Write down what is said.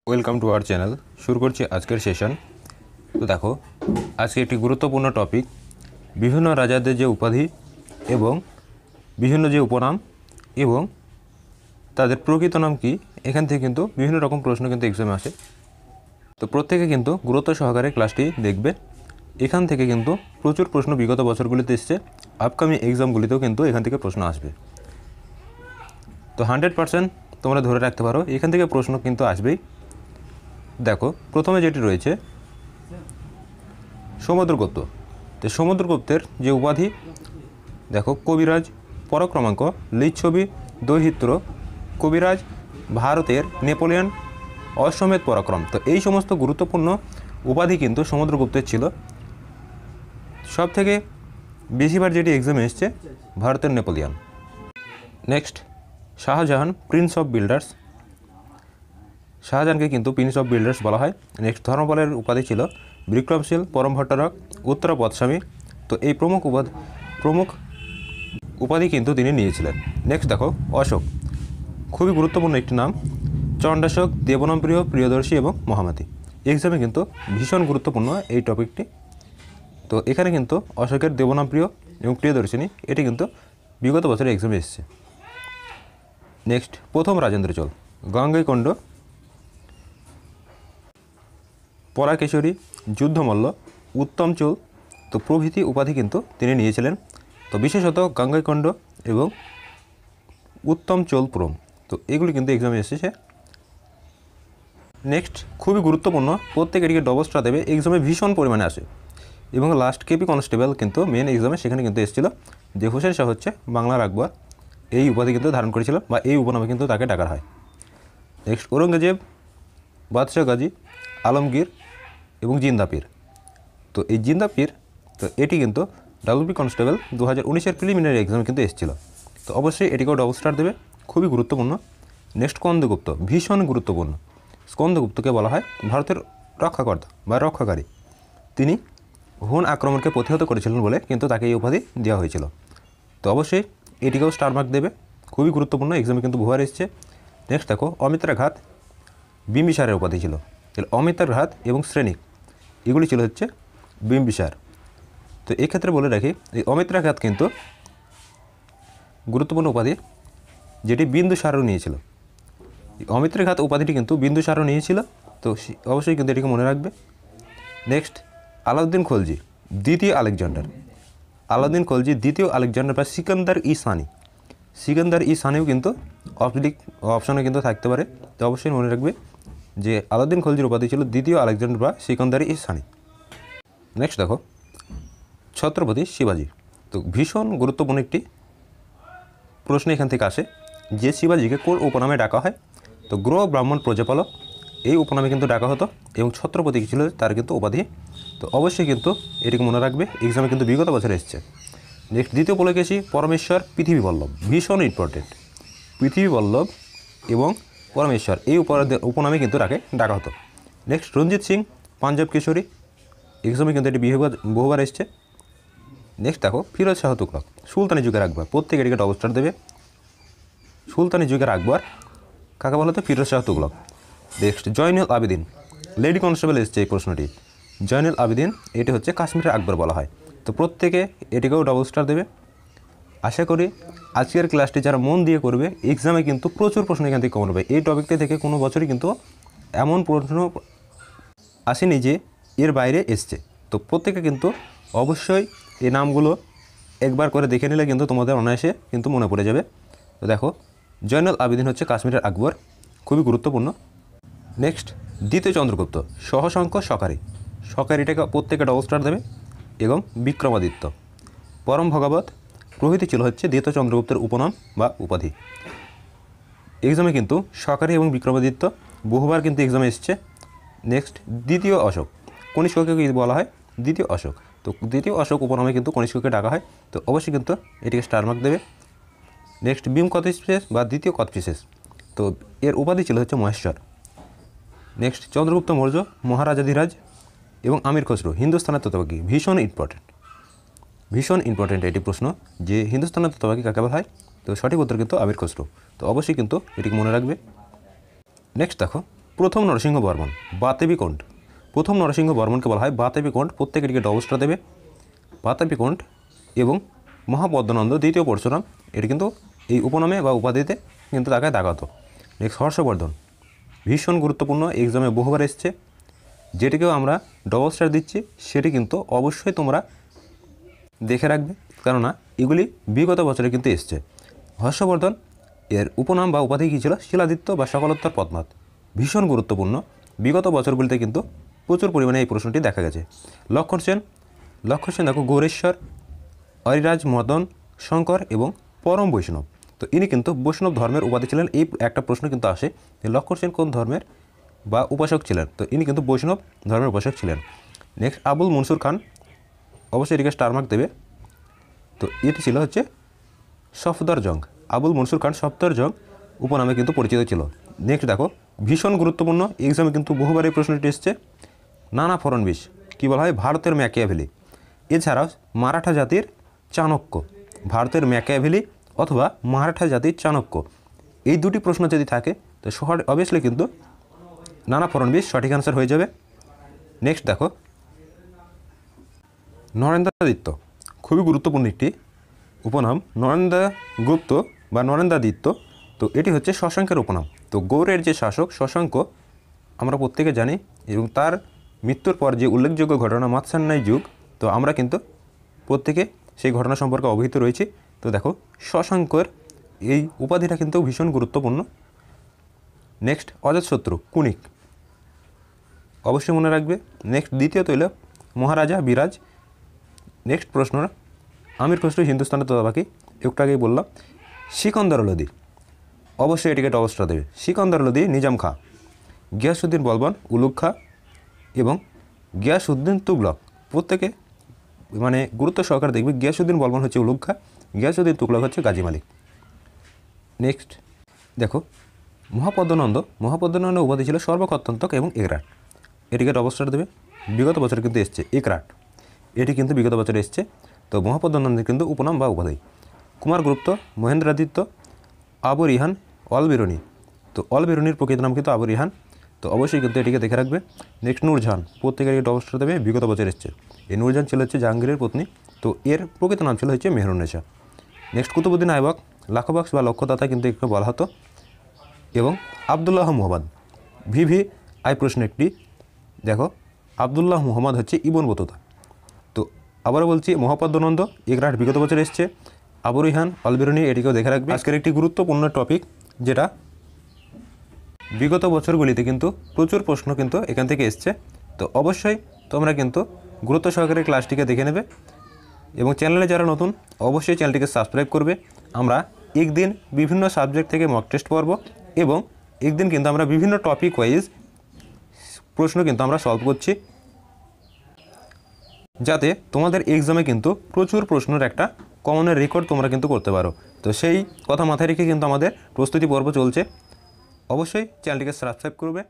Welcome to our channel. শুরু করছি আজকের সেশন। তো দেখো, আজকে একটি গুরুত্বপূর্ণ টপিক, বিভিন্ন রাজাদের যে উপাধি এবং বিভিন্ন যে উপনাম এবং তাদের প্রকৃত নাম কী, এখান থেকে কিন্তু বিভিন্ন রকম প্রশ্ন কিন্তু এক্সামে আসে। তো প্রত্যেকে কিন্তু গুরুত্ব সহকারে ক্লাসটি দেখবে। এখান থেকে কিন্তু প্রচুর প্রশ্ন বিগত বছরগুলিতে এসছে, আপকামিং এক্সামগুলিতেও কিন্তু এখান থেকে প্রশ্ন আসবে। তো 100% তোমরা ধরে রাখতে পারো, এখান থেকে প্রশ্ন কিন্তু আসবেই। দেখো, প্রথমে যেটি রয়েছে সমুদ্রগুপ্ত। তো সমুদ্রগুপ্তের যে উপাধি, দেখো কবিরাজ, পরাক্রমাঙ্ক, লিচ্ছবি, দৈহিত্র, কবিরাজ, ভারতের নেপোলিয়ন, অশ্বমেধ পরাক্রম। তো এই সমস্ত গুরুত্বপূর্ণ উপাধি কিন্তু সমুদ্রগুপ্তের ছিল। সব থেকে বেশিবার যেটি এক্সামে এসছে ভারতের Napoleon. Next, Shahjahan, prince of builders. শাহজাহানকে কিন্তু প্রিন্স অফ বিল্ডার্স বলা হয়। নেক্সট, ধর্মপালের উপাধি ছিল বিক্রমশীল, পরম ভট্টারক, উত্তরপদস্বামী। তো এই প্রমুখ উপাধি কিন্তু তিনি নিয়েছিলেন। নেক্সট দেখো, অশোক, খুবই গুরুত্বপূর্ণ একটি নাম। চণ্ডাশোক, দেবনামপ্রিয়, প্রিয়দর্শী এবং মহামতি। এক্সামে কিন্তু ভীষণ গুরুত্বপূর্ণ এই টপিকটি। তো এখানে কিন্তু অশোকের দেবনামপ্রিয় এবং প্রিয়দর্শিনী এটি কিন্তু বিগত বছরে এক্সামে এসেছে। নেক্সট, প্রথম রাজেন্দ্র চোল, গঙ্গৈকোণ্ড, পরাকেশরী, যুদ্ধমল্ল, উত্তম চোল। তো প্রভৃতি উপাধি কিন্তু তিনি নিয়েছিলেন। তো বিশেষত গঙ্গৈকোণ্ড এবং উত্তম চোল প্রম, তো এগুলি কিন্তু এক্সামে এসেছে। নেক্সট, খুবই গুরুত্বপূর্ণ, প্রত্যেক এটিকে ডবল স্টার দেবে, এক্সামে ভীষণ পরিমাণে আসে। এবং লাস্ট কেপি কনস্টেবল কিন্তু মেন এক্সামে সেখানে কিন্তু এসেছিল, যে হোসেন শাহ হচ্ছে বাংলার আকবর, এই উপাধি কিন্তু ধারণ করেছিল বা এই উপনামে কিন্তু তাকে ডাকা হয়। নেক্সট, ঔরঙ্গজেব, বাদশাহ গাজী, আলমগীর এবং জিন্দাপীর। তো এই জিন্দাপীর, তো এটি কিন্তু ডাব্লিউপি কনস্টেবল 2019-এর প্রিলিমিনারি এক্সামে কিন্তু এসেছিল। তো অবশ্যই এটিকেও ডবল স্টার দেবে, খুবই গুরুত্বপূর্ণ। নেক্সট, স্কন্দগুপ্ত, ভীষণ গুরুত্বপূর্ণ। স্কন্দগুপ্তকে বলা হয় ভারতের রক্ষাকর্তা বা রক্ষাকারী। তিনি হুন আক্রমণকে প্রতিহত করেছিলেন বলে কিন্তু তাকে এই উপাধি দেওয়া হয়েছিল। তো অবশ্যই এটিকেও স্টার মার্ক দেবে, খুবই গুরুত্বপূর্ণ, এক্সামে কিন্তু বহুবার এসেছে। নেক্সট দেখো, অমিত্রাঘাত, বিম্বিসারের উপাধি ছিল। অমিত্রাঘাত এবং শ্রেণিক এগুলি ছিল হচ্ছে বিম্বিসার। তো এক্ষেত্রে বলে রাখি, এই অমিত্রাঘাত কিন্তু গুরুত্বপূর্ণ উপাধি, যেটি বিন্দুসারও নিয়েছিল। এই অমিত্রাঘাত উপাধিটি কিন্তু বিন্দুসারও নিয়েছিল। তো অবশ্যই কিন্তু এটিকে মনে রাখবে। নেক্সট, আলাউদ্দিন খলজি, দ্বিতীয় আলেকজান্ডার। আলাউদ্দিন খলজি দ্বিতীয় আলেকজান্ডার বা সিকান্দার ই সানি। সিকান্দার ই সানিও কিন্তু অপশনে কিন্তু থাকতে পারে। তো অবশ্যই মনে রাখবে যে আলাউদ্দিন খলজির উপাধি ছিল দ্বিতীয় আলেকজান্ডার বা সিকান্দার ই সানি। নেক্সট দেখো, ছত্রপতি শিবাজি। তো ভীষণ গুরুত্বপূর্ণ একটি প্রশ্ন এখান থেকে আসে, যে শিবাজিকে কোন উপনামে ডাকা হয়। তো গ্রহ ব্রাহ্মণ প্রজাপালক এই উপনামে কিন্তু ডাকা হতো, এবং ছত্রপতি ছিল তার কিন্তু উপাধি। তো অবশ্যই কিন্তু এটিকে মনে রাখবে, এক্সামে কিন্তু বিগত বছরে এসেছে। নেক্সট, দ্বিতীয় পুলকেশী, পরমেশ্বর, পৃথিবী বল্লভ, ভীষণ ইম্পর্টেন্ট। পৃথিবী বল্লভ এবং পরমেশ্বর এই উপনামে কিন্তু তাকে ডাকা হতো। নেক্সট, রঞ্জিত সিং, পাঞ্জাব কেশরী, এক্সামে কিন্তু এটি বহুবার এসছে। নেক্সট দেখো, ফিরোজ শাহ তুগলক, সুলতানি যুগের আকবর, প্রত্যেকে এটিকে ডবল স্টার দেবে। সুলতানি যুগের আকবর কাকে বলা হতো? Firoz Shah Tughlaq. Next, Zainul Abedin, lady constable এসছে এই প্রশ্নটি। জয়নুল আবেদিন এটি হচ্ছে কাশ্মীরের আকবর বলা হয়। তো প্রত্যেকে এটিকেও ডবল স্টার দেবে। আশা করি আজকের ক্লাসটি যারা মন দিয়ে করবে, এক্সামে কিন্তু প্রচুর প্রশ্ন এখান থেকে কমন হবে। এই টপিকটি থেকে কোনো বছরই কিন্তু এমন প্রশ্ন আসেনি যে এর বাইরে এসছে। তো প্রত্যেকে কিন্তু অবশ্যই এই নামগুলো একবার করে দেখে নিলে কিন্তু তোমাদের অনায়াসে কিন্তু মনে পড়ে যাবে। তো দেখো, জয়নুল আবেদিন হচ্ছে কাশ্মীরের আকবর, খুবই গুরুত্বপূর্ণ। নেক্সট, দ্বিতীয় চন্দ্রগুপ্ত, সহশঙ্খ সকারী। সকারীটাকে প্রত্যেকে ডবল স্টার দেবে। এবং বিক্রমাদিত্য, পরম ভগবত প্রভৃতি ছিল হচ্ছে দ্বিতীয় চন্দ্রগুপ্তের উপনাম বা উপাধি। এক্সামে কিন্তু সকারী এবং বিক্রমাদিত্য বহুবার কিন্তু এক্সামে এসছে। নেক্সট, দ্বিতীয় অশোক, কনিষ্ককে বলা হয় দ্বিতীয় অশোক। তো দ্বিতীয় অশোক উপনামে কিন্তু কনিষ্ককে ডাকা হয়। তো অবশ্যই কিন্তু এটিকে স্টার মার্ক দেবে। নেক্সট, ভীম কথিষ্ঠেস বা দ্বিতীয় কথিষ্ঠেস, তো এর উপাধি ছিল হচ্ছে মহেশ্বর। নেক্সট, চন্দ্রগুপ্ত মৌর্য, মহারাজাধিরাজ এবং আমির খসরু, হিন্দুস্তানের তত্ত্বাবধায়ক। ভীষণ ইম্পর্টেন্ট এটি প্রশ্ন, যে হিন্দুস্তানের তত্ত্বাবধায়ক কাকে বলা হয়। তো সঠিক উত্তর কিন্তু আমির খসরু। তো অবশ্যই কিন্তু এটিকে মনে রাখবে। নেক্সট দেখো, প্রথম নরসিংহ বর্মন বাতাবিকোন্ড। প্রথম নরসিংহ বর্মনকে বলা হয় বাতাবিকোন্ড। প্রত্যেকে এটিকে ডবল স্টার দেবে। বাতাবিকোন্ড এবং মহাপদ্মনন্দ দ্বিতীয় পরশুরাম, এটি কিন্তু এই উপনামে বা উপাধিতে কিন্তু তাকে দাগাতো। নেক্সট হর্ষবর্ধন, ভীষণ গুরুত্বপূর্ণ, এক্সামে বহুবার এসছে, যেটিকেও আমরা ডবল স্টার দিচ্ছি, সেটি কিন্তু অবশ্যই তোমরা দেখে রাখবে, কেননা এগুলি বিগত বছরে কিন্তু এসছে। হর্ষবর্ধন এর উপনাম বা উপাধি কী ছিল? শিলাদিত্য বা সকলোত্তর পদ্মনাথ। ভীষণ গুরুত্বপূর্ণ, বিগত বছরগুলিতে কিন্তু প্রচুর পরিমাণে এই প্রশ্নটি দেখা গেছে। লক্ষণ সেন, লক্ষণ সেন দেখো গৌরেশ্বর, অরিরাজ, মদন, শঙ্কর এবং পরম বৈষ্ণব। তো ইনি কিন্তু বৈষ্ণব ধর্মের উপাধি ছিলেন। এই একটা প্রশ্ন কিন্তু আসে যে লক্ষণ সেন কোন ধর্মের বা উপাসক ছিলেন? তো ইনি কিন্তু বৈষ্ণব ধর্মের উপাসক ছিলেন। নেক্সট আবুল মনসুর খান, অবশ্যই এটিকে স্টার মার্ক দেবে। তো এটি ছিল হচ্ছে সফদরজং। আবুল মনসুর খান সফদরজং উপনামে কিন্তু পরিচিত ছিল। নেক্সট দেখো ভীষণ গুরুত্বপূর্ণ, এক্সামে কিন্তু বহুবার এই প্রশ্নটি এসছে। নানা ফড়নবিশ, কী বলা হয়? ভারতের ম্যাকিয়াভেলি। এছাড়াও মারাঠা জাতির চাণক্য, ভারতের ম্যাকিয়াভেলি অথবা মারাঠা জাতির চাণক্য, এই দুটি প্রশ্ন যদি থাকে তো অবভিয়াসলি কিন্তু নানা ফড়নবিশ সঠিক অ্যান্সার হয়ে যাবে। নেক্সট দেখো নরেন্দ্রাদিত্য, খুবই গুরুত্বপূর্ণ একটি উপনাম, নরেন্দ্রগুপ্ত বা নরেন্দ্রাদিত্য। তো এটি হচ্ছে শশাঙ্কের উপনাম। তো গৌড়ের যে শাসক শশাঙ্ক আমরা প্রত্যেকে জানি, এবং তার মৃত্যুর পর যে উল্লেখযোগ্য ঘটনা মাৎসান্যায় যুগ, তো আমরা কিন্তু প্রত্যেকে সেই ঘটনা সম্পর্কে অবহিত রয়েছি। তো দেখো শশাঙ্কের এই উপাধিটা কিন্তু ভীষণ গুরুত্বপূর্ণ। নেক্সট অজাতশত্রু কুনিক, অবশ্যই মনে রাখবে। নেক্সট দ্বিতীয়ত হইল মহারাজা বিরাজ। নেক্সট প্রশ্ন আমির খসরু হিন্দুস্তানের তোতাপাখি, একটু আগেই বললাম। সিকন্দর লোদি, অবশ্যই এটিকে ডবল স্টার দেবে। সিকন্দর লোদি নিজাম খাঁ, গিয়াসউদ্দিন বলবন উলুগ খাঁ এবং গিয়াসউদ্দিন তুগলক, প্রত্যেকে মানে গুরুত্ব সহকারে দেখবে। গিয়াসউদ্দিন বলবন হচ্ছে উলুগ খাঁ, গিয়াসউদ্দিন তুগলক হচ্ছে গাজী মালিক। নেক্সট দেখো মহাপদ্মনন্দ উপাধি ছিল সর্বকর্তন্তক এবং একরাট, এটিকে ডবল স্টার দেবে। বিগত বছরে কিন্তু এসছে একরাট, এটি কিন্তু বিগত বছরে এসছে। তো মহাপদ্মনন্দের কিন্তু উপনাম বা উপাধি। কুমারগুপ্ত, মহেন্দ্রাদিত্য, আবু রিহান, অল বেরুনি। তো অল বেরুনির প্রকৃত নাম কিন্তু আবু রিহান, তো অবশ্যই কিন্তু এটিকে দেখে রাখবে। নেক্সট নূরজাহান, প্রত্যেকের ডবল স্টার দেবে, বিগত বছর এসছে। এই নূরজাহান ছিল হচ্ছে জাহাঙ্গীরের পত্নী, তো এর প্রকৃত নাম ছিল হচ্ছে মেহরুন্নেসা। নেক্সট কুতুবুদ্দিন আইবক, লাখবাক্স বা লক্ষ্যদাতা কিন্তু একটু বলা হতো। এবং আবদুল্লাহ মুহাম্মদ, VVI প্রশ্ন একটি, দেখো আবদুল্লাহ মুহাম্মদ হচ্ছে ইবন বতুতা। তো আবারও বলছি মহাপদ্মনন্দ একরাট বিগত বছর এসছে। আবু রিহান, অল বেরুনি, এটিকেও দেখে রাখবে। আজকের একটি গুরুত্বপূর্ণ টপিক, যেটা বিগত বছরগুলিতে কিন্তু প্রচুর প্রশ্ন কিন্তু এখান থেকে এসছে। তো অবশ্যই তোমরা কিন্তু গুরুত্ব সহকারে ক্লাসটিকে দেখে নেবে এবং চ্যানেলে যারা নতুন অবশ্যই চ্যানেলটিকে সাবস্ক্রাইব করবে। আমরা একদিন বিভিন্ন সাবজেক্ট থেকে মক টেস্ট পড়ব এবং একদিন কিন্তু আমরা বিভিন্ন টপিক ওয়াইজ প্রশ্ন কিন্তু আমরা সলভ করছি, যাতে তোমাদের এক্সামে কিন্তু প্রচুর প্রশ্নের একটা কমনের রেকর্ড তোমরা কিন্তু করতে পারো। তো সেই কথা মাথায় রেখে কিন্তু আমাদের প্রস্তুতি পর্ব চলছে। অবশ্যই চ্যানেলটিকে সাবস্ক্রাইব করবে।